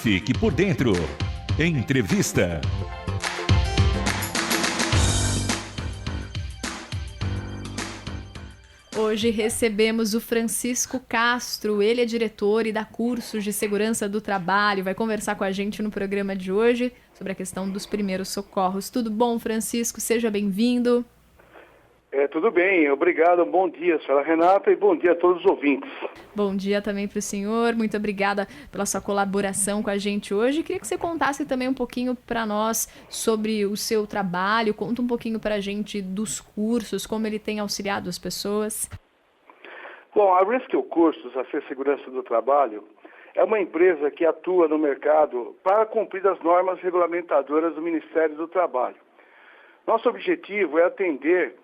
Fique por dentro. Entrevista. Hoje recebemos o Francisco Castro, ele é diretor e dá cursos de segurança do trabalho, vai conversar com a gente no programa de hoje sobre a questão dos primeiros socorros. Tudo bom, Francisco? Seja bem-vindo. Tudo bem, obrigado, bom dia, senhora Renata, e bom dia a todos os ouvintes. Bom dia também para o senhor, muito obrigada pela sua colaboração com a gente hoje. Queria que você contasse também um pouquinho para nós sobre o seu trabalho, conta um pouquinho para a gente dos cursos, como ele tem auxiliado as pessoas. Bom, a Rescue Cursos, a Segurança do Trabalho, é uma empresa que atua no mercado para cumprir as normas regulamentadoras do Ministério do Trabalho. Nosso objetivo é atender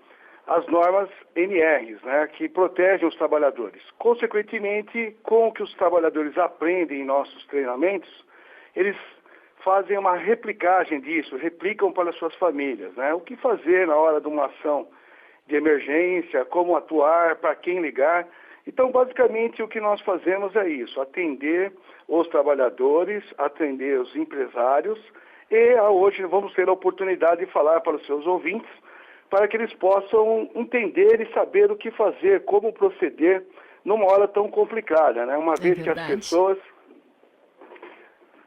as normas NRs, né, que protegem os trabalhadores. Consequentemente, com o que os trabalhadores aprendem em nossos treinamentos, eles fazem uma replicagem disso, replicam para as suas famílias, né? O que fazer na hora de uma ação de emergência, como atuar, para quem ligar. Então, basicamente, o que nós fazemos é isso, atender os trabalhadores, atender os empresários, e hoje vamos ter a oportunidade de falar para os seus ouvintes, para que eles possam entender e saber o que fazer, como proceder numa hora tão complicada, né? Uma vez que as pessoas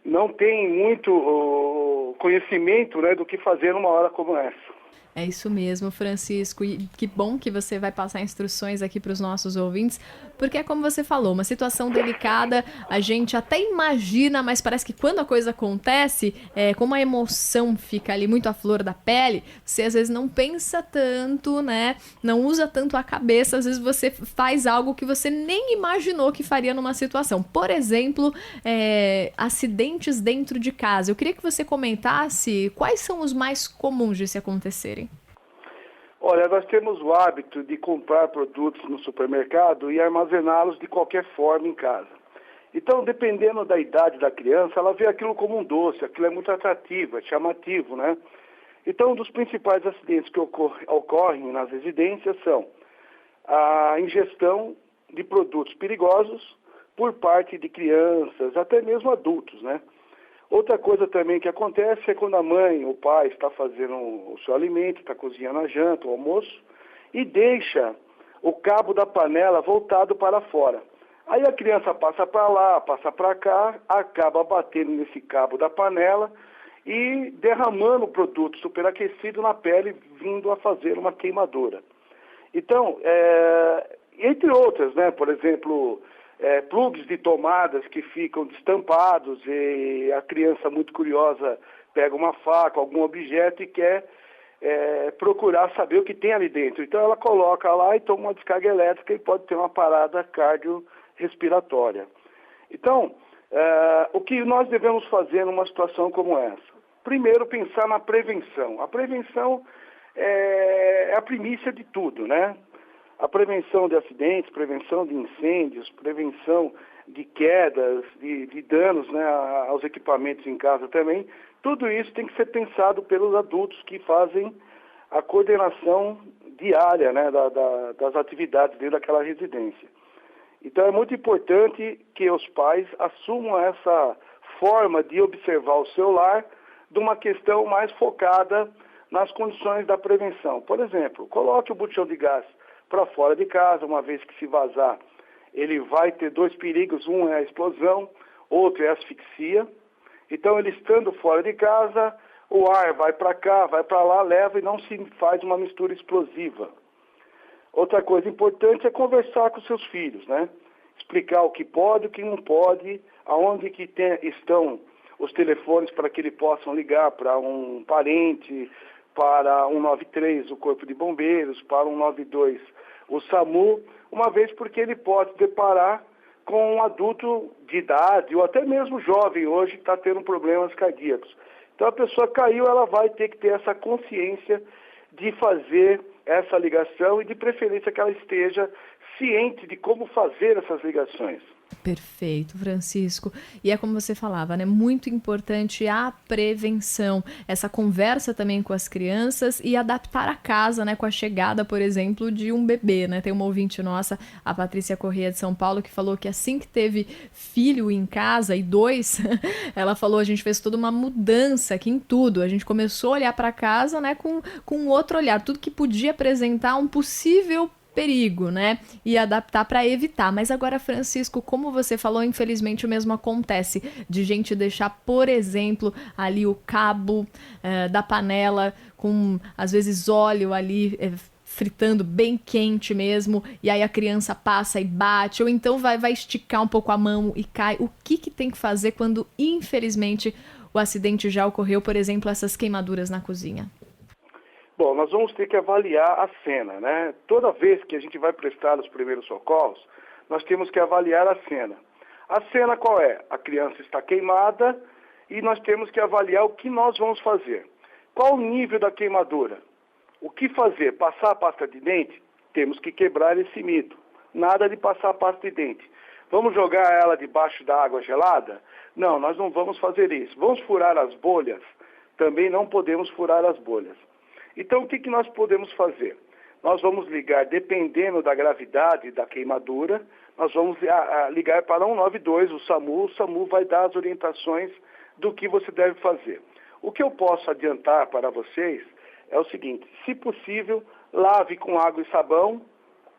não têm muito conhecimento, né, do que fazer numa hora como essa. É isso mesmo, Francisco, e que bom que você vai passar instruções aqui para os nossos ouvintes, porque é como você falou, uma situação delicada, a gente até imagina, mas parece que quando a coisa acontece, como a emoção fica ali muito à flor da pele, você às vezes não pensa tanto, né, não usa tanto a cabeça, às vezes você faz algo que você nem imaginou que faria numa situação. Por exemplo, acidentes dentro de casa. Eu queria que você comentasse quais são os mais comuns de se acontecerem. Olha, nós temos o hábito de comprar produtos no supermercado e armazená-los de qualquer forma em casa. Então, dependendo da idade da criança, ela vê aquilo como um doce, aquilo é muito atrativo, é chamativo, né? Então, um dos principais acidentes que ocorrem nas residências são a ingestão de produtos perigosos por parte de crianças, até mesmo adultos, né? Outra coisa também que acontece é quando a mãe ou o pai está fazendo o seu alimento, está cozinhando a janta, o almoço, e deixa o cabo da panela voltado para fora. Aí a criança passa para lá, passa para cá, acaba batendo nesse cabo da panela e derramando o produto superaquecido na pele, vindo a fazer uma queimadura. Então, entre outras, né, por exemplo, plugs de tomadas que ficam destampados e a criança muito curiosa pega uma faca, algum objeto e quer procurar saber o que tem ali dentro. Então ela coloca lá e toma uma descarga elétrica e pode ter uma parada cardiorrespiratória. Então, o que nós devemos fazer numa situação como essa? Primeiro, pensar na prevenção. A prevenção é a primícia de tudo, né? A prevenção de acidentes, prevenção de incêndios, prevenção de quedas, de danos, né, aos equipamentos em casa também, tudo isso tem que ser pensado pelos adultos que fazem a coordenação diária, né, das atividades dentro daquela residência. Então é muito importante que os pais assumam essa forma de observar o seu lar de uma questão mais focada nas condições da prevenção. Por exemplo, coloque o botijão de gás para fora de casa, uma vez que se vazar, ele vai ter dois perigos, um é a explosão, outro é a asfixia. Então, ele estando fora de casa, o ar vai para cá, vai para lá, leva e não se faz uma mistura explosiva. Outra coisa importante é conversar com seus filhos, né? Explicar o que pode, o que não pode, aonde que estão os telefones para que eles possam ligar para um parente, para 193, o Corpo de Bombeiros, para 192, o SAMU, uma vez porque ele pode se deparar com um adulto de idade, ou até mesmo jovem hoje, que está tendo problemas cardíacos. Então a pessoa caiu, ela vai ter que ter essa consciência de fazer essa ligação e de preferência que ela esteja ciente de como fazer essas ligações. Perfeito, Francisco. E é como você falava, né? Muito importante a prevenção, essa conversa também com as crianças e adaptar a casa, né? Com a chegada, por exemplo, de um bebê, né? Tem uma ouvinte nossa, a Patrícia Corrêa de São Paulo, que falou que assim que teve filho em casa, e 2, ela falou, a gente fez toda uma mudança aqui em tudo. A gente começou a olhar para casa, né? Com outro olhar, tudo que podia apresentar um possível perigo, né? E adaptar para evitar. Mas agora, Francisco, como você falou, infelizmente o mesmo acontece de gente deixar, por exemplo, ali o cabo da panela com, às vezes, óleo ali fritando bem quente mesmo, e aí a criança passa e bate, ou então vai esticar um pouco a mão e cai. O que tem que fazer quando, infelizmente, o acidente já ocorreu, por exemplo, essas queimaduras na cozinha? Bom, nós vamos ter que avaliar a cena, né? Toda vez que a gente vai prestar os primeiros socorros, nós temos que avaliar a cena. A cena qual é? A criança está queimada e nós temos que avaliar o que nós vamos fazer. Qual o nível da queimadura? O que fazer? Passar a pasta de dente? Temos que quebrar esse mito. Nada de passar a pasta de dente. Vamos jogar ela debaixo da água gelada? Não, nós não vamos fazer isso. Vamos furar as bolhas? Também não podemos furar as bolhas. Então, o que nós podemos fazer? Nós vamos ligar, dependendo da gravidade da queimadura, nós vamos ligar para 192, o SAMU vai dar as orientações do que você deve fazer. O que eu posso adiantar para vocês é o seguinte, se possível, lave com água e sabão,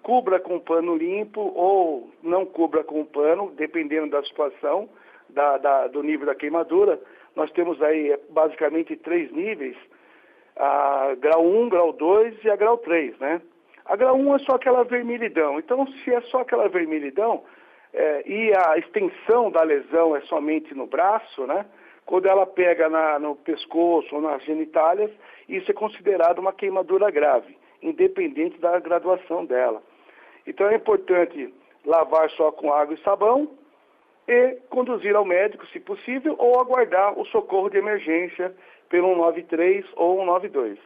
cubra com pano limpo ou não cubra com pano, dependendo da situação, do nível da queimadura. Nós temos aí basicamente 3 níveis, a grau 1, grau 2 e a grau 3, né? A grau 1 é só aquela vermelhidão. Então, se é só aquela vermelhidão e a extensão da lesão é somente no braço, né? Quando ela pega no pescoço ou nas genitálias, isso é considerado uma queimadura grave, independente da graduação dela. Então, é importante lavar só com água e sabão e conduzir ao médico, se possível, ou aguardar o socorro de emergência pelo 193 ou 192.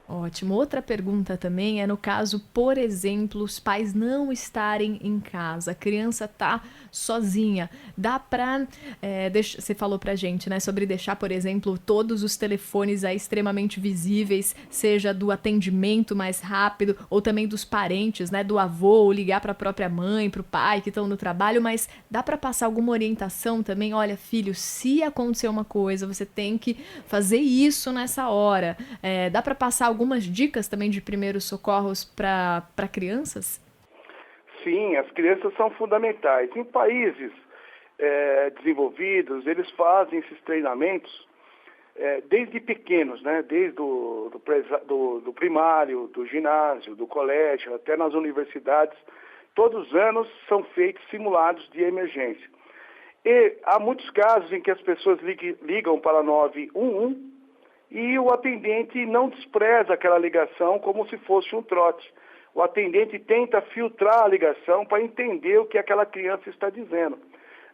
Ótimo. Outra pergunta também é no caso, por exemplo, os pais não estarem em casa, a criança tá sozinha. Dá pra... você falou pra gente, né, sobre deixar, por exemplo, todos os telefones aí extremamente visíveis, seja do atendimento mais rápido, ou também dos parentes, né, do avô, ou ligar pra própria mãe, pro pai que estão no trabalho, mas dá pra passar alguma orientação também? Olha, filho, se acontecer uma coisa, você tem que fazer isso nessa hora. Dá pra passar algumas dicas também de primeiros socorros para crianças? Sim, as crianças são fundamentais. Em países desenvolvidos, eles fazem esses treinamentos desde pequenos, né? Desde do primário, do ginásio, do colégio, até nas universidades. Todos os anos são feitos simulados de emergência. E há muitos casos em que as pessoas ligam para 911 e o atendente não despreza aquela ligação como se fosse um trote. O atendente tenta filtrar a ligação para entender o que aquela criança está dizendo.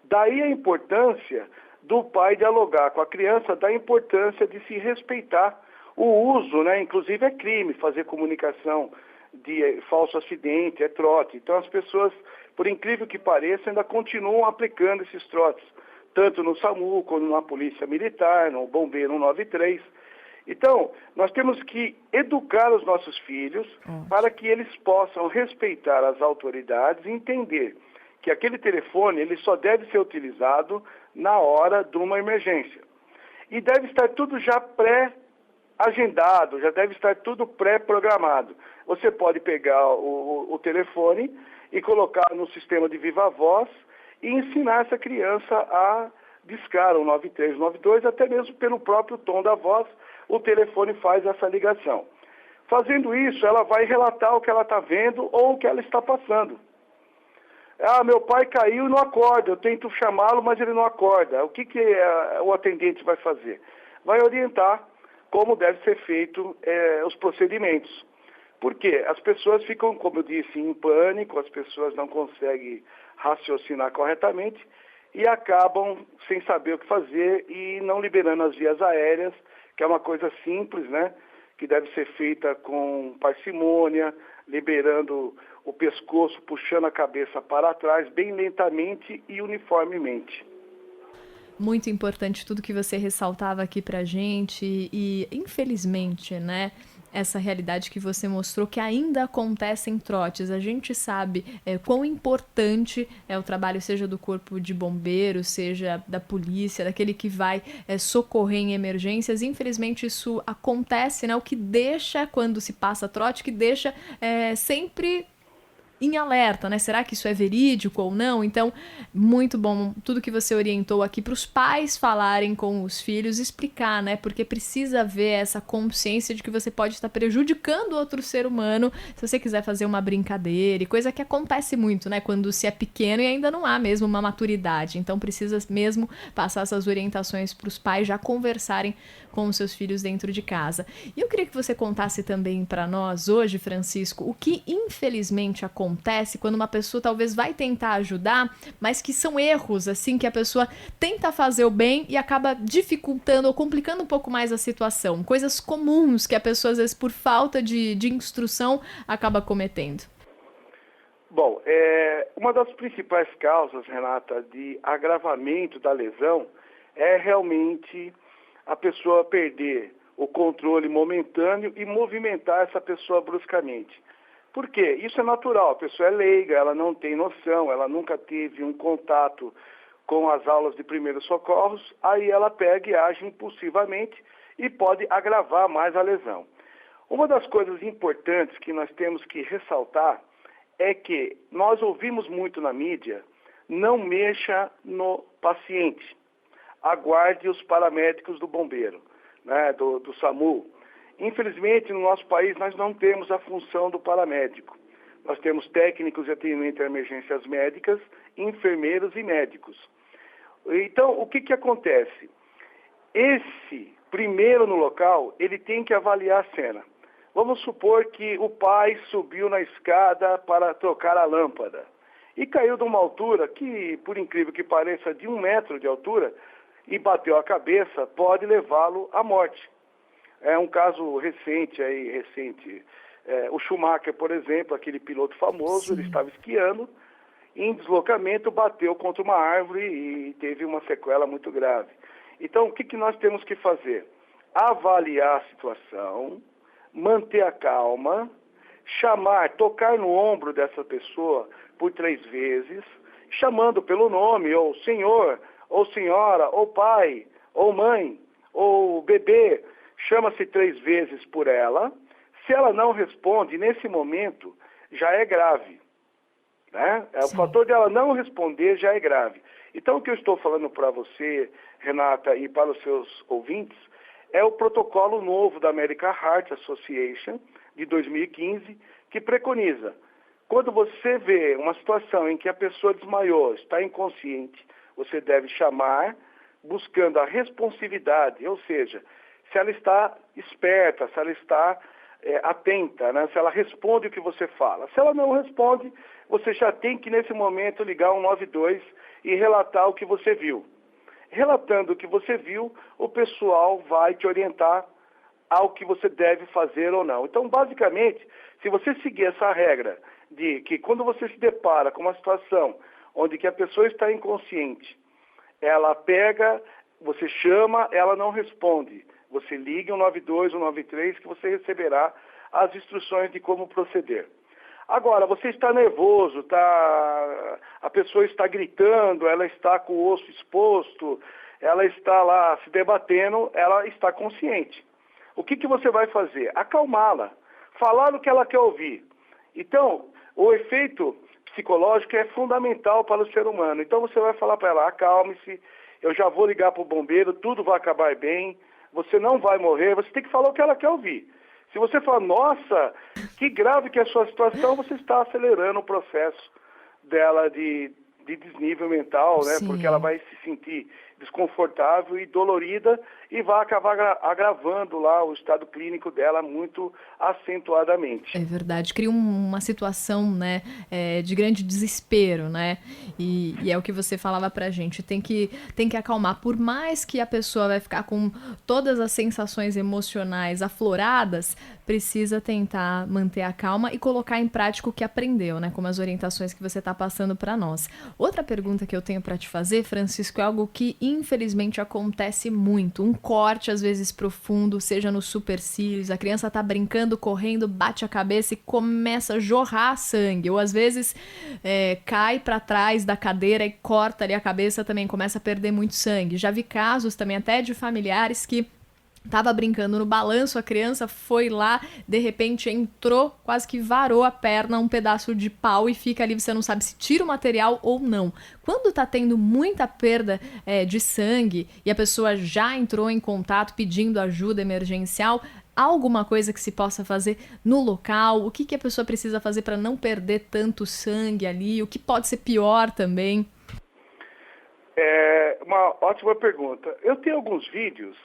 Daí a importância do pai dialogar com a criança, da importância de se respeitar o uso, né? Inclusive é crime fazer comunicação de falso acidente, é trote. Então as pessoas, por incrível que pareça, ainda continuam aplicando esses trotes, tanto no SAMU, como na Polícia Militar, no Bombeiro 193. Então, nós temos que educar os nossos filhos para que eles possam respeitar as autoridades e entender que aquele telefone ele só deve ser utilizado na hora de uma emergência. E deve estar tudo já pré-agendado, já deve estar tudo pré-programado. Você pode pegar o telefone e colocar no sistema de viva voz e ensinar essa criança a discar o 93, 92, até mesmo pelo próprio tom da voz, o telefone faz essa ligação. Fazendo isso, ela vai relatar o que ela está vendo ou o que ela está passando. Meu pai caiu e não acorda, eu tento chamá-lo, mas ele não acorda. O que o atendente vai fazer? Vai orientar como deve ser feito os procedimentos. Por quê? As pessoas ficam, como eu disse, em pânico, as pessoas não conseguem raciocinar corretamente e acabam sem saber o que fazer e não liberando as vias aéreas, que é uma coisa simples, né? Que deve ser feita com parcimônia, liberando o pescoço puxando a cabeça para trás, bem lentamente e uniformemente. Muito importante tudo que você ressaltava aqui pra gente e, infelizmente, né, essa realidade que você mostrou que ainda acontecem trotes. A gente sabe quão importante é o trabalho, seja do corpo de bombeiros, seja da polícia, daquele que vai socorrer em emergências. Infelizmente isso acontece, né, o que deixa, quando se passa trote, que deixa sempre em alerta, né? Será que isso é verídico ou não? Então, muito bom tudo que você orientou aqui para os pais falarem com os filhos, explicar, né? Porque precisa haver essa consciência de que você pode estar prejudicando outro ser humano se você quiser fazer uma brincadeira, e coisa que acontece muito, né? Quando se é pequeno e ainda não há mesmo uma maturidade. Então, precisa mesmo passar essas orientações para os pais já conversarem com os seus filhos dentro de casa. E eu queria que você contasse também para nós hoje, Francisco, o que infelizmente acontece quando uma pessoa talvez vai tentar ajudar, mas que são erros, assim, que a pessoa tenta fazer o bem e acaba dificultando ou complicando um pouco mais a situação. Coisas comuns que a pessoa, às vezes, por falta de instrução, acaba cometendo. Bom, uma das principais causas, Renata, de agravamento da lesão é realmente a pessoa perder o controle momentâneo e movimentar essa pessoa bruscamente. Por quê? Isso é natural, a pessoa é leiga, ela não tem noção, ela nunca teve um contato com as aulas de primeiros socorros, aí ela pega e age impulsivamente e pode agravar mais a lesão. Uma das coisas importantes que nós temos que ressaltar é que nós ouvimos muito na mídia, não mexa no paciente, aguarde os paramédicos do bombeiro, né, do SAMU. Infelizmente, no nosso país, nós não temos a função do paramédico. Nós temos técnicos de atendimento a emergências médicas, enfermeiros e médicos. Então, o que acontece? Esse primeiro no local, ele tem que avaliar a cena. Vamos supor que o pai subiu na escada para trocar a lâmpada e caiu de uma altura que, por incrível que pareça, de 1 metro de altura e bateu a cabeça, pode levá-lo à morte. É um caso recente. O Schumacher, por exemplo, aquele piloto famoso, Sim. Ele estava esquiando, em deslocamento bateu contra uma árvore e teve uma sequela muito grave. Então, o que nós temos que fazer? Avaliar a situação, manter a calma, tocar no ombro dessa pessoa por 3 vezes, chamando pelo nome, ou senhor, ou senhora, ou pai, ou mãe, ou bebê, chama-se 3 vezes por ela. Se ela não responde, nesse momento, já é grave. Né? O fator dela não responder já é grave. Então, o que eu estou falando para você, Renata, e para os seus ouvintes, é o protocolo novo da American Heart Association, de 2015, que preconiza, quando você vê uma situação em que a pessoa desmaiou, está inconsciente, você deve chamar buscando a responsividade, ou seja, se ela está esperta, se ela está atenta, né? Se ela responde o que você fala. Se ela não responde, você já tem que, nesse momento, ligar 192 e relatar o que você viu. Relatando o que você viu, o pessoal vai te orientar ao que você deve fazer ou não. Então, basicamente, se você seguir essa regra de que quando você se depara com uma situação onde que a pessoa está inconsciente, ela pega, você chama, ela não responde. Você liga 192, 193, que você receberá as instruções de como proceder. Agora, você está nervoso, a pessoa está gritando, ela está com o osso exposto, ela está lá se debatendo, ela está consciente. O que você vai fazer? Acalmá-la, falar o que ela quer ouvir. Então, o efeito psicológico é fundamental para o ser humano. Então, você vai falar para ela, acalme-se, eu já vou ligar para o bombeiro, tudo vai acabar bem, você não vai morrer, você tem que falar o que ela quer ouvir. Se você falar, nossa, que grave que é a sua situação, você está acelerando o processo dela de de desnível mental, né? Sim. Porque ela vai se sentir desconfortável e dolorida e vai acabar agravando lá o estado clínico dela muito acentuadamente. É verdade, cria uma situação, né, de grande desespero, né, e é o que você falava pra gente, tem que acalmar, por mais que a pessoa vai ficar com todas as sensações emocionais afloradas, precisa tentar manter a calma e colocar em prática o que aprendeu, né, como as orientações que você tá passando pra nós. Outra pergunta que eu tenho pra te fazer, Francisco, é algo que infelizmente acontece muito, um corte às vezes profundo, seja nos supercílios, a criança tá brincando, correndo, bate a cabeça e começa a jorrar sangue, ou às vezes cai para trás da cadeira e corta ali a cabeça, também começa a perder muito sangue. Já vi casos também até de familiares que tava brincando no balanço, a criança foi lá, de repente entrou, quase que varou a perna, um pedaço de pau e fica ali, você não sabe se tira o material ou não. Quando tá tendo muita perda de sangue e a pessoa já entrou em contato pedindo ajuda emergencial, há alguma coisa que se possa fazer no local? O que a pessoa precisa fazer para não perder tanto sangue ali? O que pode ser pior também? É uma ótima pergunta. Eu tenho alguns vídeos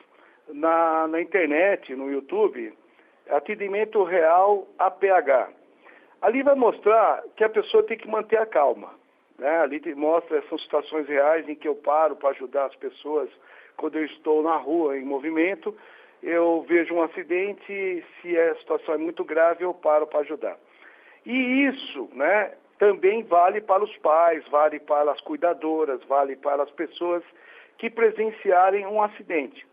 na internet, no YouTube, atendimento real APH. Ali vai mostrar que a pessoa tem que manter a calma, né? Ali mostra, são situações reais em que eu paro para ajudar as pessoas quando eu estou na rua, em movimento. Eu vejo um acidente, se a situação é muito grave, eu paro para ajudar. E isso, né, também vale para os pais, vale para as cuidadoras, vale para as pessoas que presenciarem um acidente.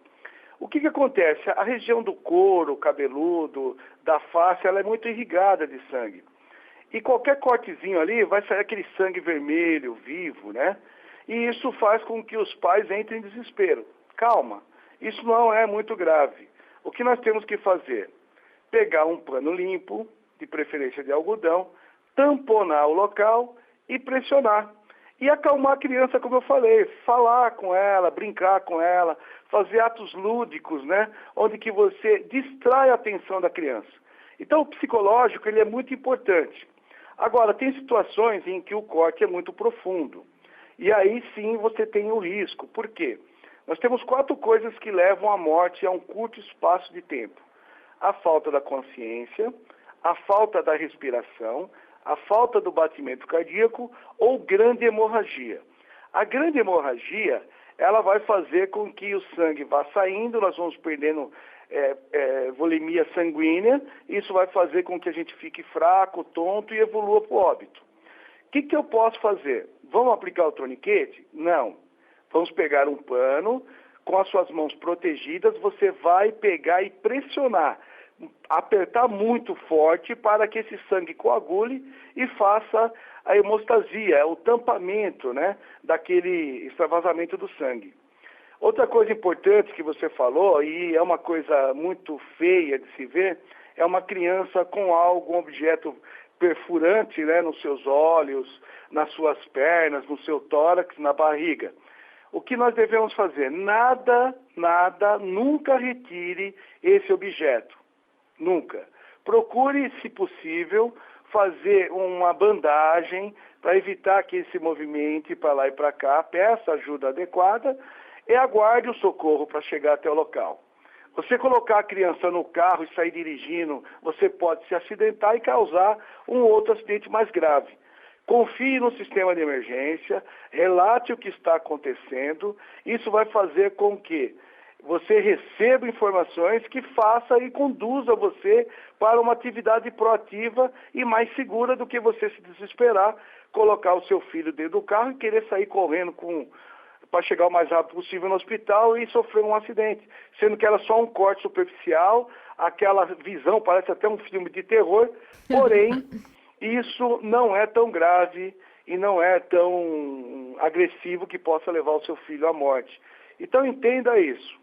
O que acontece? A região do couro cabeludo, da face, ela é muito irrigada de sangue. E qualquer cortezinho ali vai sair aquele sangue vermelho, vivo, né? E isso faz com que os pais entrem em desespero. Calma, isso não é muito grave. O que nós temos que fazer? Pegar um pano limpo, de preferência de algodão, tamponar o local e pressionar. E acalmar a criança, como eu falei, falar com ela, brincar com ela, fazer atos lúdicos, né? Onde que você distrai a atenção da criança. Então, o psicológico, ele é muito importante. Agora, tem situações em que o corte é muito profundo. E aí sim você tem o risco. Por quê? Nós temos 4 coisas que levam à morte a um curto espaço de tempo. A falta da consciência, a falta da respiração, a falta do batimento cardíaco ou grande hemorragia. A grande hemorragia, ela vai fazer com que o sangue vá saindo, nós vamos perdendo volemia sanguínea, isso vai fazer com que a gente fique fraco, tonto e evolua para o óbito. O que eu posso fazer? Vamos aplicar o torniquete? Não. Vamos pegar um pano, com as suas mãos protegidas, você vai pegar e pressionar, apertar muito forte para que esse sangue coagule e faça a hemostasia, o tampamento, né, daquele extravasamento do sangue. Outra coisa importante que você falou, e é uma coisa muito feia de se ver, é uma criança com algum objeto perfurante, né, nos seus olhos, nas suas pernas, no seu tórax, na barriga. O que nós devemos fazer? Nada, nunca retire esse objeto. Nunca. Procure, se possível, fazer uma bandagem para evitar que esse movimente para lá e para cá, peça ajuda adequada e aguarde o socorro para chegar até o local. Você colocar a criança no carro e sair dirigindo, você pode se acidentar e causar um outro acidente mais grave. Confie no sistema de emergência, relate o que está acontecendo, isso vai fazer com que você receba informações que faça e conduza você para uma atividade proativa e mais segura do que você se desesperar, colocar o seu filho dentro do carro e querer sair correndo para chegar o mais rápido possível no hospital e sofrer um acidente, sendo que era só um corte superficial, aquela visão parece até um filme de terror, porém isso não é tão grave e não é tão agressivo que possa levar o seu filho à morte. Então entenda isso.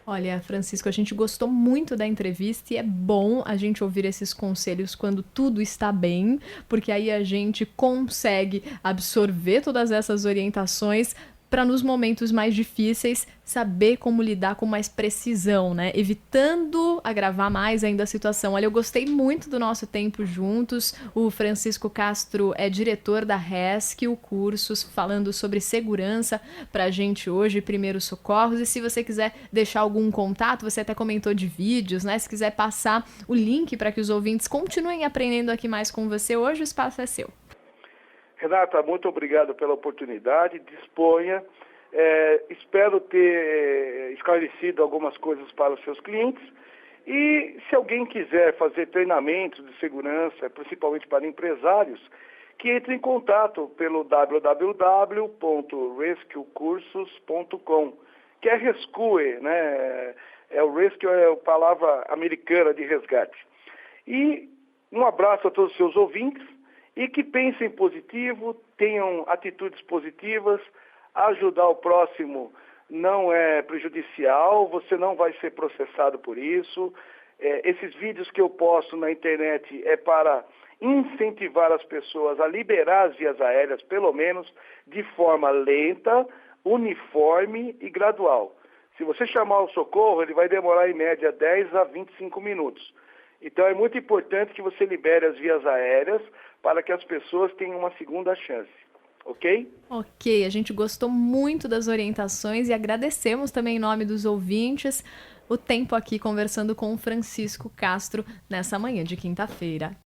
Olha, Francisco, a gente gostou muito da entrevista e é bom a gente ouvir esses conselhos quando tudo está bem, porque aí a gente consegue absorver todas essas orientações para nos momentos mais difíceis saber como lidar com mais precisão, né? Evitando agravar mais ainda a situação. Olha, eu gostei muito do nosso tempo juntos. O Francisco Castro é diretor da Rescue Cursos, falando sobre segurança pra gente hoje, primeiros socorros. E se você quiser deixar algum contato, você até comentou de vídeos, né? Se quiser passar o link para que os ouvintes continuem aprendendo aqui mais com você hoje, o espaço é seu. Renata, muito obrigado pela oportunidade, disponha. Espero ter esclarecido algumas coisas para os seus clientes. E se alguém quiser fazer treinamentos de segurança, principalmente para empresários, que entre em contato pelo www.rescuecursos.com, que é rescue, né? O rescue é a palavra americana de resgate. E um abraço a todos os seus ouvintes. E que pensem positivo, tenham atitudes positivas, ajudar o próximo não é prejudicial, você não vai ser processado por isso. Esses vídeos que eu posto na internet é para incentivar as pessoas a liberar as vias aéreas, pelo menos de forma lenta, uniforme e gradual. Se você chamar o socorro, ele vai demorar em média 10 a 25 minutos. Então é muito importante que você libere as vias aéreas para que as pessoas tenham uma segunda chance, ok? Ok, a gente gostou muito das orientações e agradecemos também em nome dos ouvintes o tempo aqui conversando com o Francisco Castro nessa manhã de quinta-feira.